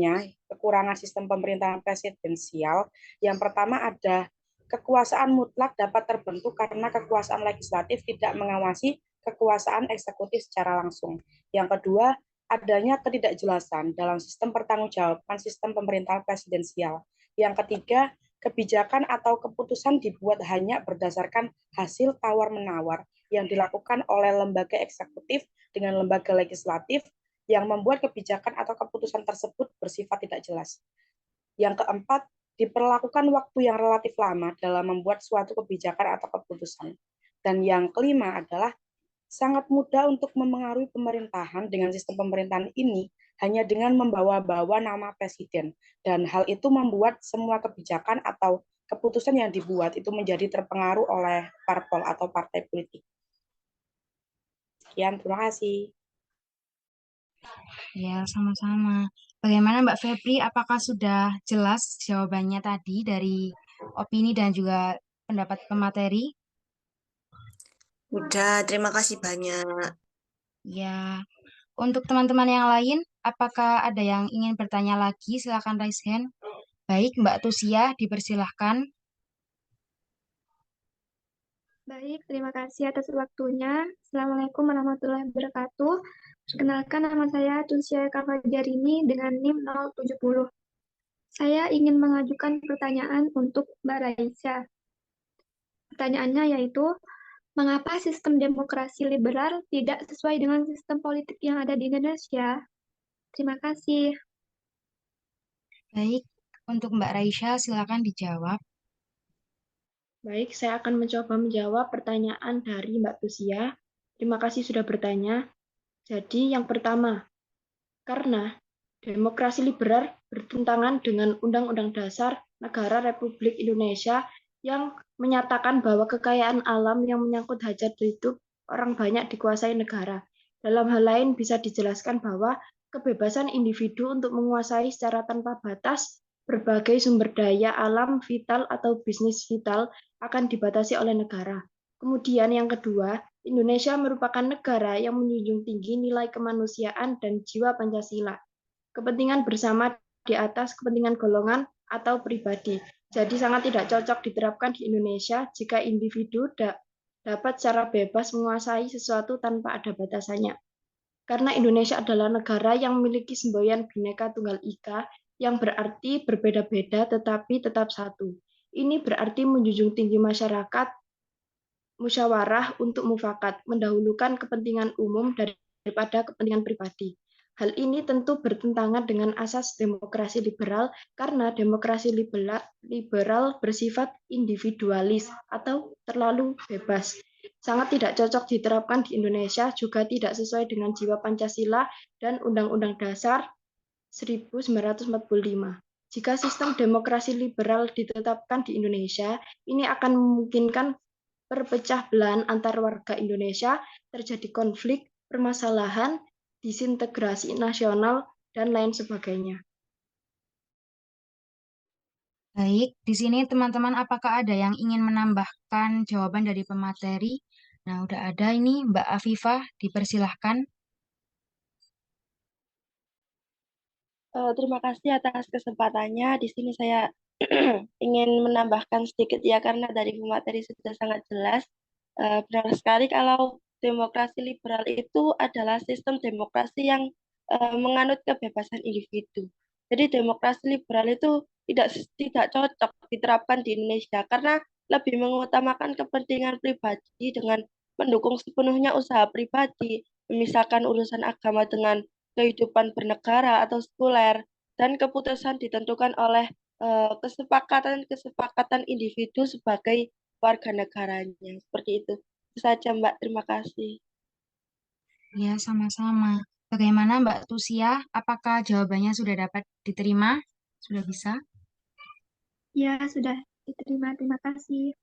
sistem pemerintahan presidensial, yang pertama ada kekuasaan mutlak dapat terbentuk karena kekuasaan legislatif tidak mengawasi kekuasaan eksekutif secara langsung. Yang kedua, adanya ketidakjelasan dalam sistem pertanggungjawaban sistem pemerintahan presidensial. Yang ketiga, kebijakan atau keputusan dibuat hanya berdasarkan hasil tawar-menawar yang dilakukan oleh lembaga eksekutif dengan lembaga legislatif yang membuat kebijakan atau keputusan tersebut bersifat tidak jelas. Yang keempat, diperlakukan waktu yang relatif lama dalam membuat suatu kebijakan atau keputusan. Dan yang kelima adalah sangat mudah untuk memengaruhi pemerintahan dengan sistem pemerintahan ini hanya dengan membawa-bawa nama presiden. Dan hal itu membuat semua kebijakan atau keputusan yang dibuat itu menjadi terpengaruh oleh parpol atau partai politik. Sekian, terima kasih. Ya, sama-sama. Bagaimana Mbak Febri? Apakah sudah jelas jawabannya tadi dari opini dan juga pendapat pemateri? Udah, terima kasih banyak. Ya, untuk teman-teman yang lain, apakah ada yang ingin bertanya lagi? Silakan raise hand. Baik, Mbak Tusia, dipersilahkan. Baik, terima kasih atas waktunya. Assalamualaikum warahmatullahi wabarakatuh. Perkenalkan, nama saya Tusia Kafajarini dengan NIM 070. Saya ingin mengajukan pertanyaan untuk Mbak Raisa. Pertanyaannya yaitu, mengapa sistem demokrasi liberal tidak sesuai dengan sistem politik yang ada di Indonesia? Terima kasih. Baik, untuk Mbak Raisa, silakan dijawab. Baik, saya akan mencoba menjawab pertanyaan dari Mbak Tusia. Terima kasih sudah bertanya. Jadi yang pertama, karena demokrasi liberal bertentangan dengan Undang-Undang Dasar Negara Republik Indonesia yang menyatakan bahwa kekayaan alam yang menyangkut hajat hidup orang banyak dikuasai negara. Dalam hal lain bisa dijelaskan bahwa kebebasan individu untuk menguasai secara tanpa batas berbagai sumber daya alam vital atau bisnis vital akan dibatasi oleh negara. Kemudian yang kedua, Indonesia merupakan negara yang menjunjung tinggi nilai kemanusiaan dan jiwa Pancasila. Kepentingan bersama di atas kepentingan golongan atau pribadi. Jadi sangat tidak cocok diterapkan di Indonesia jika individu dapat secara bebas menguasai sesuatu tanpa ada batasannya. Karena Indonesia adalah negara yang memiliki semboyan Bhinneka Tunggal Ika yang berarti berbeda-beda tetapi tetap satu. Ini berarti menjunjung tinggi masyarakat, musyawarah untuk mufakat, mendahulukan kepentingan umum daripada kepentingan pribadi. Hal ini tentu bertentangan dengan asas demokrasi liberal karena demokrasi liberal bersifat individualis atau terlalu bebas. Sangat tidak cocok diterapkan di Indonesia, juga tidak sesuai dengan jiwa Pancasila dan Undang-Undang Dasar 1945. Jika sistem demokrasi liberal ditetapkan di Indonesia, ini akan memungkinkan perpecah belahan antar warga Indonesia, terjadi konflik, permasalahan, disintegrasi nasional, dan lain sebagainya. Baik, di sini teman-teman apakah ada yang ingin menambahkan jawaban dari pemateri? Nah, udah ada ini Mbak Afifah, dipersilahkan. Terima kasih atas kesempatannya. Di sini saya ingin menambahkan sedikit ya, karena dari pemateri sudah sangat jelas. Benar sekali kalau demokrasi liberal itu adalah sistem demokrasi yang menganut kebebasan individu. Jadi demokrasi liberal itu tidak cocok diterapkan di Indonesia karena lebih mengutamakan kepentingan pribadi dengan mendukung sepenuhnya usaha pribadi, memisahkan urusan agama dengan kehidupan bernegara atau sekuler, dan keputusan ditentukan oleh kesepakatan individu sebagai warga negaranya. Seperti itu. Itu saja, Mbak. Terima kasih. Ya, sama-sama. Bagaimana Mbak Tusia? Apakah jawabannya sudah dapat diterima? Sudah bisa? Ya, sudah diterima. Terima kasih.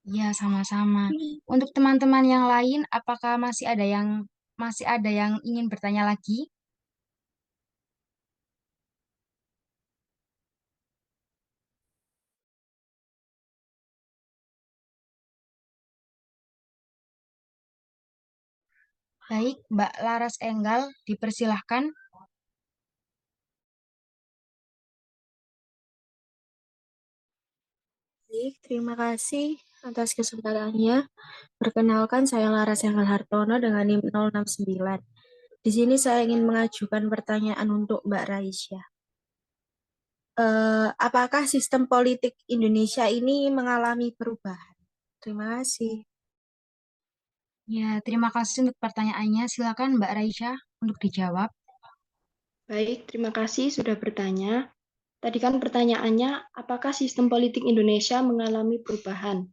Ya, sama-sama. Untuk teman-teman yang lain, apakah masih ada yang ingin bertanya lagi? Baik, Mbak Laras Enggal, dipersilahkan. Baik, terima kasih atas kesempatannya. Perkenalkan, saya Laras Enggal Hartono dengan NIM 069. Di sini saya ingin mengajukan pertanyaan untuk Mbak Raisya. Apakah sistem politik Indonesia ini mengalami perubahan? Terima kasih. Ya, terima kasih untuk pertanyaannya. Silakan Mbak Raisya untuk dijawab. Baik, terima kasih sudah bertanya. Tadi kan pertanyaannya, apakah sistem politik Indonesia mengalami perubahan?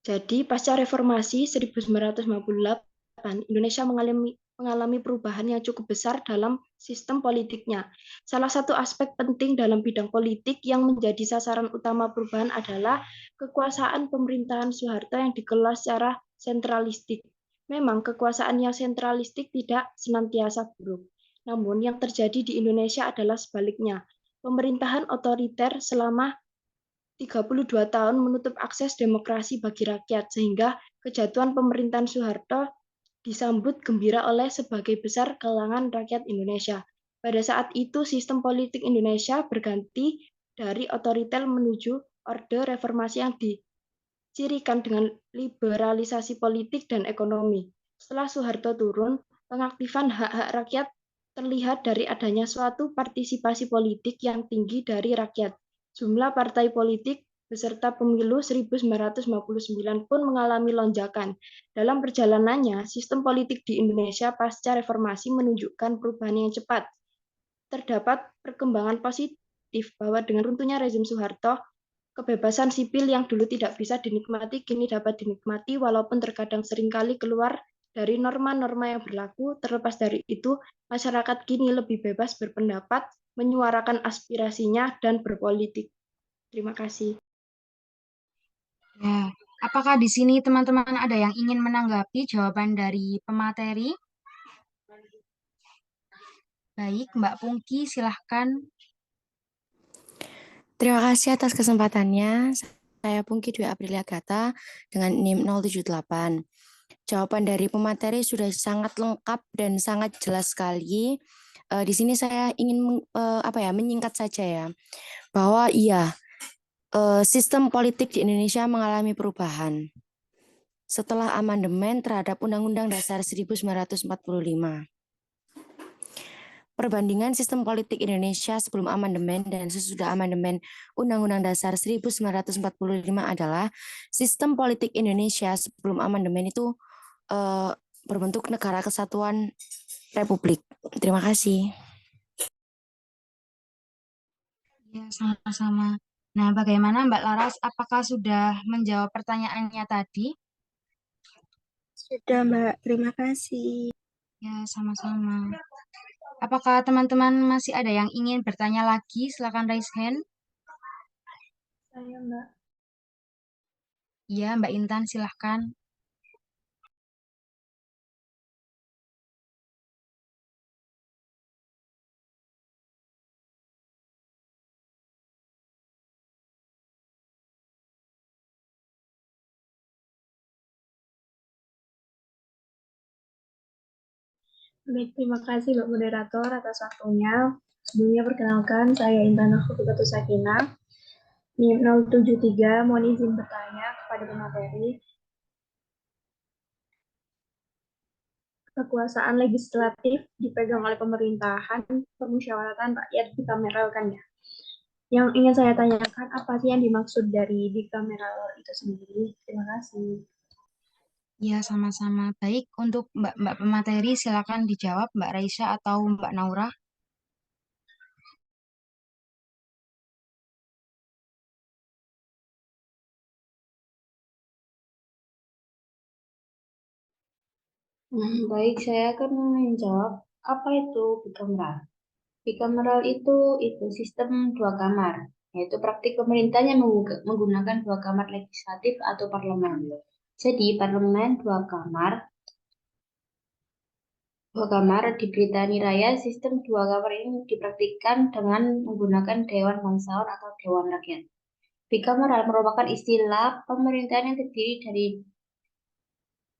Jadi, pasca reformasi 1958, Indonesia mengalami perubahan yang cukup besar dalam sistem politiknya. Salah satu aspek penting dalam bidang politik yang menjadi sasaran utama perubahan adalah kekuasaan pemerintahan Soeharto yang dikelola secara sentralistik. Memang kekuasaan yang sentralistik tidak senantiasa buruk. Namun yang terjadi di Indonesia adalah sebaliknya. Pemerintahan otoriter selama 32 tahun menutup akses demokrasi bagi rakyat, sehingga kejatuhan pemerintahan Soeharto disambut gembira oleh sebagai besar kalangan rakyat Indonesia. Pada saat itu, sistem politik Indonesia berganti dari otoriter menuju orde reformasi yang dicirikan dengan liberalisasi politik dan ekonomi. Setelah Soeharto turun, pengaktifan hak-hak rakyat terlihat dari adanya suatu partisipasi politik yang tinggi dari rakyat. Jumlah partai politik beserta pemilu 1959 pun mengalami lonjakan. Dalam perjalanannya, sistem politik di Indonesia pasca reformasi menunjukkan perubahan yang cepat. Terdapat perkembangan positif bahwa dengan runtuhnya rezim Soeharto, kebebasan sipil yang dulu tidak bisa dinikmati kini dapat dinikmati walaupun terkadang seringkali keluar dari norma-norma yang berlaku. Terlepas dari itu, masyarakat kini lebih bebas berpendapat, menyuarakan aspirasinya, dan berpolitik. Terima kasih. Ya, apakah di sini teman-teman ada yang ingin menanggapi jawaban dari pemateri? Baik, Mbak Pungki, silahkan. Terima kasih atas kesempatannya. Saya Pungki Dwi Aprilia Gata dengan NIM 078. Jawaban dari pemateri sudah sangat lengkap dan sangat jelas sekali. Di sini saya ingin menyingkat saja ya, bahwa iya, sistem politik di Indonesia mengalami perubahan setelah amandemen terhadap Undang-Undang Dasar 1945. Perbandingan sistem politik Indonesia sebelum amandemen dan sesudah amandemen Undang-Undang Dasar 1945 adalah sistem politik Indonesia sebelum amandemen itu berbentuk negara kesatuan republik. Terima kasih. Ya, sama-sama. Nah, bagaimana Mbak Laras? Apakah sudah menjawab pertanyaannya tadi? Sudah, Mbak. Terima kasih. Ya, sama-sama. Apakah teman-teman masih ada yang ingin bertanya lagi? Silakan raise hand. Saya, Mbak. Ya, Mbak Intan, silahkan. Baik, terima kasih Mbak Moderator atas waktunya. Sebelumnya perkenalkan, saya Intan Khufikatus Sakinah, NIM 073, mohon izin bertanya kepada pemateri. Kekuasaan legislatif dipegang oleh pemerintahan, permusyawaratan rakyat bikameral kan ya. Yang ingin saya tanyakan, apa sih yang dimaksud dari bikameral itu sendiri? Terima kasih. Ya, sama-sama. Baik, untuk Mbak pemateri, silakan dijawab Mbak Raisya atau Mbak Naura. Baik, saya akan menjawab apa itu bikameral. Bikameral itu sistem dua kamar, yaitu praktik pemerintahan yang menggunakan dua kamar legislatif atau parlemen. Jadi parlemen dua kamar di Britania Raya, sistem dua kamar ini dipraktikkan dengan menggunakan Dewan Bangsawan atau Dewan Rakyat. Bikameral merupakan istilah pemerintahan yang terdiri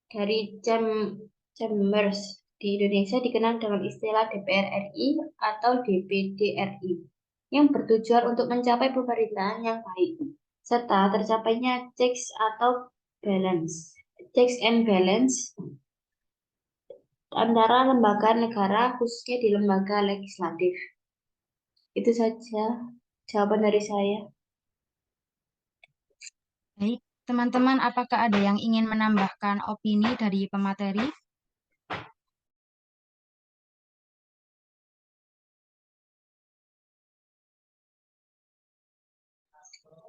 dari chambers. Di Indonesia dikenal dengan istilah DPR RI atau DPD RI yang bertujuan untuk mencapai pemerintahan yang baik serta tercapainya checks and balance antara lembaga negara khususnya di lembaga legislatif. Itu saja jawaban dari saya. Baik, teman-teman, apakah ada yang ingin menambahkan opini dari pemateri?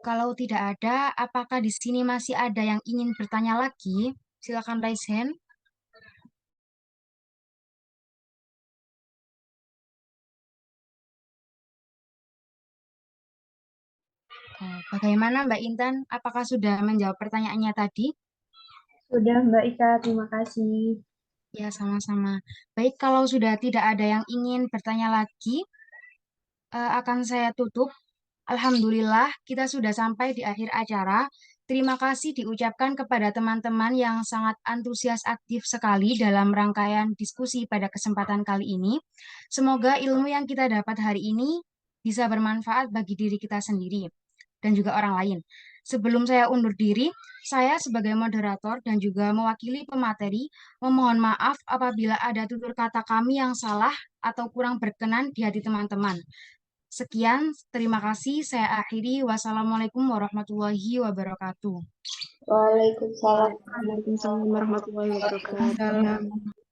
Kalau tidak ada, apakah di sini masih ada yang ingin bertanya lagi? Silakan raise hand. Bagaimana Mbak Intan? Apakah sudah menjawab pertanyaannya tadi? Sudah Mbak Ika, terima kasih. Ya, sama-sama. Baik, kalau sudah tidak ada yang ingin bertanya lagi, akan saya tutup. Alhamdulillah, kita sudah sampai di akhir acara. Terima kasih diucapkan kepada teman-teman yang sangat antusias aktif sekali dalam rangkaian diskusi pada kesempatan kali ini. Semoga ilmu yang kita dapat hari ini bisa bermanfaat bagi diri kita sendiri dan juga orang lain. Sebelum saya undur diri, saya sebagai moderator dan juga mewakili pemateri memohon maaf apabila ada tutur kata kami yang salah atau kurang berkenan di hati teman-teman. Sekian, terima kasih. Saya akhiri. Wassalamualaikum warahmatullahi wabarakatuh. Waalaikumsalam. Waalaikumsalam warahmatullahi wabarakatuh.